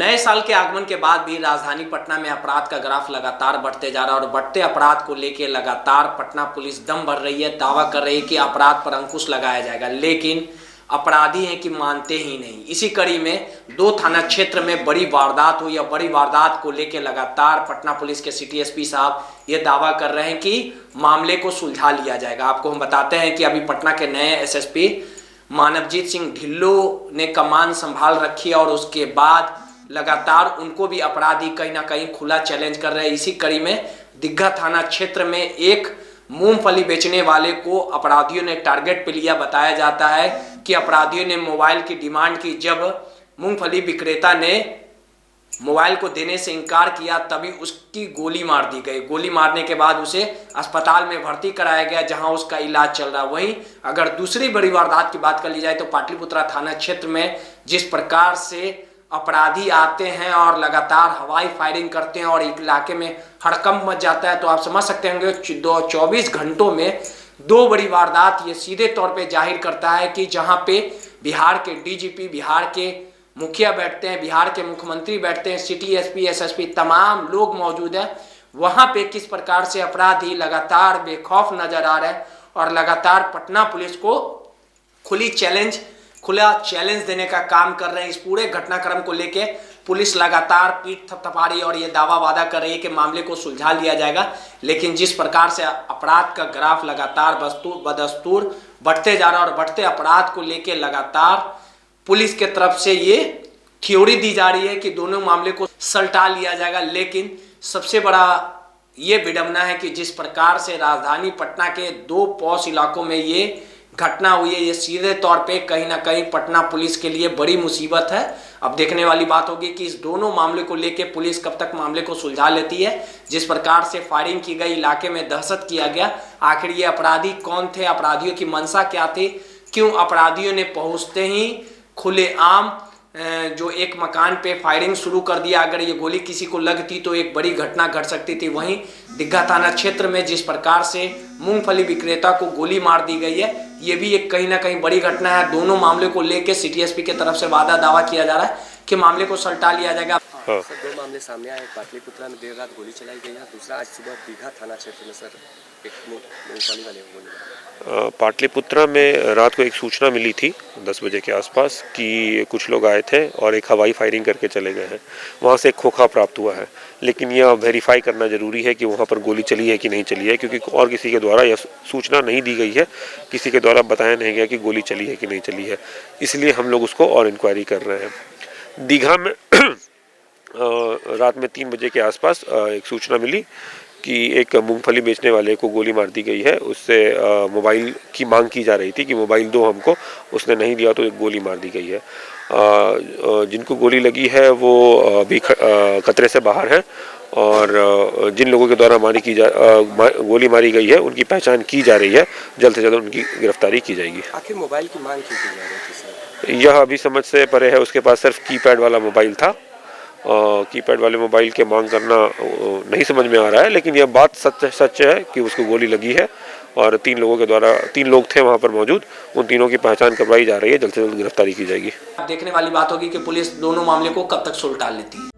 नए साल के आगमन के बाद भी राजधानी पटना में अपराध का ग्राफ लगातार बढ़ते जा रहा है और बढ़ते अपराध को लेकर लगातार पटना पुलिस दम भर रही है, दावा कर रही है कि अपराध पर अंकुश लगाया जाएगा, लेकिन अपराधी हैं कि मानते ही नहीं। इसी कड़ी में 2 थाना क्षेत्र में बड़ी वारदात हुई और बड़ी वारदात को लेकर लगातार पटना पुलिस के सिटी एसपी साहब ये दावा कर रहे हैं कि मामले को सुलझा लिया जाएगा। आपको हम बताते हैं कि अभी पटना के नए एसएसपी मानवजीत सिंह ढिल्लो ने कमान संभाल रखी है और उसके बाद लगातार उनको भी अपराधी कहीं ना कहीं खुला चैलेंज कर रहे हैं। इसी कड़ी में दीघा थाना क्षेत्र में एक मूंगफली बेचने वाले को अपराधियों ने टारगेट पे लिया। बताया जाता है कि अपराधियों ने मोबाइल की डिमांड की, जब मूंगफली विक्रेता ने मोबाइल को देने से इनकार किया तभी उसकी गोली मार दी गई। गोली मारने के बाद उसे अस्पताल में भर्ती कराया गया जहां उसका इलाज चल रहा। वहीं अगर दूसरी बड़ी वारदात की बात कर ली जाए तो पाटलिपुत्रा थाना क्षेत्र में जिस प्रकार से अपराधी आते हैं और लगातार हवाई फायरिंग करते हैं और इलाके में हड़कंप मच जाता है, तो आप समझ सकते होंगे 24 घंटों में 2 बड़ी वारदात ये सीधे तौर पे जाहिर करता है कि जहां पे बिहार के डीजीपी, बिहार के मुखिया बैठते हैं, बिहार के मुख्यमंत्री बैठते हैं, सिटी एसपी, एसएसपी तमाम लोग मौजूद हैं, वहां पे किस प्रकार से अपराधी लगातार बेखौफ नजर आ रहे हैं और लगातार पटना पुलिस को खुला चैलेंज देने का काम कर रहे हैं। इस पूरे घटनाक्रम को लेके पुलिस लगातार पीठ थपथपा रही है और ये दावा वादा कर रही है कि मामले को सुलझा लिया जाएगा, लेकिन जिस प्रकार से अपराध का ग्राफ लगातार बदस्तूर बढ़ते जा रहा है और बढ़ते अपराध को लेके लगातार पुलिस के तरफ से ये थ्योरी दी जा रही है कि दोनों मामले को सलटा लिया जाएगा, लेकिन सबसे बड़ा ये विडंबना है कि जिस प्रकार से राजधानी पटना के 2 पॉश इलाकों में ये घटना हुई है, ये सीधे तौर पे कहीं ना कहीं पटना पुलिस के लिए बड़ी मुसीबत है। अब देखने वाली बात होगी कि इस दोनों मामले को लेके पुलिस कब तक मामले को सुलझा लेती है। जिस प्रकार से फायरिंग की गई, इलाके में दहशत किया गया, आखिर ये अपराधी कौन थे, अपराधियों की मंशा क्या थी, क्यों अपराधियों ने पहुंचते ही खुलेआम जो एक मकान पे फायरिंग शुरू कर दिया। अगर ये गोली किसी को लगती तो एक बड़ी घटना घट सकती थी। वहीं दीघा थाना क्षेत्र में जिस प्रकार से मूंगफली विक्रेता को गोली मार दी गई है, ये भी एक कहीं ना कहीं बड़ी घटना है। दोनों मामले को लेकर सिटी एसपी की तरफ से दावा किया जा रहा है कि मामले को सलटा लिया जाएगा। सर 2 मामले सामने आए। पाटलिपुत्रा में देर रात गोली चलाई गई है, दूसरा आज सुबह दीघा थाना क्षेत्र में सर एक मूंगफली वाले को गोली। पाटलिपुत्रा में रात को एक सूचना मिली थी 10 बजे के आसपास कि कुछ लोग आए थे और एक हवाई फायरिंग करके चले गए हैं। वहाँ से एक खोखा प्राप्त हुआ है, लेकिन यह वेरीफाई करना ज़रूरी है कि वहाँ पर गोली चली है कि नहीं चली है, क्योंकि और किसी के द्वारा यह सूचना नहीं दी गई है, किसी के द्वारा बताया नहीं गया कि गोली चली है कि नहीं चली है। इसलिए हम लोग उसको और इंक्वायरी कर रहे हैं। दीघा में रात में 3 बजे के आसपास एक सूचना मिली कि एक मूंगफली बेचने वाले को गोली मार दी गई है। उससे मोबाइल की मांग की जा रही थी कि मोबाइल दो हमको, उसने नहीं दिया तो एक गोली मार दी गई है। जिनको गोली लगी है वो अभी खतरे से बाहर है और जिन लोगों के द्वारा गोली मारी गई है उनकी पहचान की जा रही है। जल्द से जल्द उनकी गिरफ्तारी की जाएगी। आखिर मोबाइल की मांग क्यों की जा रही थी सर? यह अभी समझ से परे है। उसके पास सिर्फ कीपैड वाला मोबाइल था। कीपैड वाले मोबाइल के मांग करना नहीं समझ में आ रहा है, लेकिन यह बात सच है कि उसको गोली लगी है और 3 लोग थे वहां पर मौजूद। उन तीनों की पहचान करवाई जा रही है। जल्द से जल्द गिरफ्तारी की जाएगी। देखने वाली बात होगी कि पुलिस दोनों मामले को कब तक सुलझा लेती है।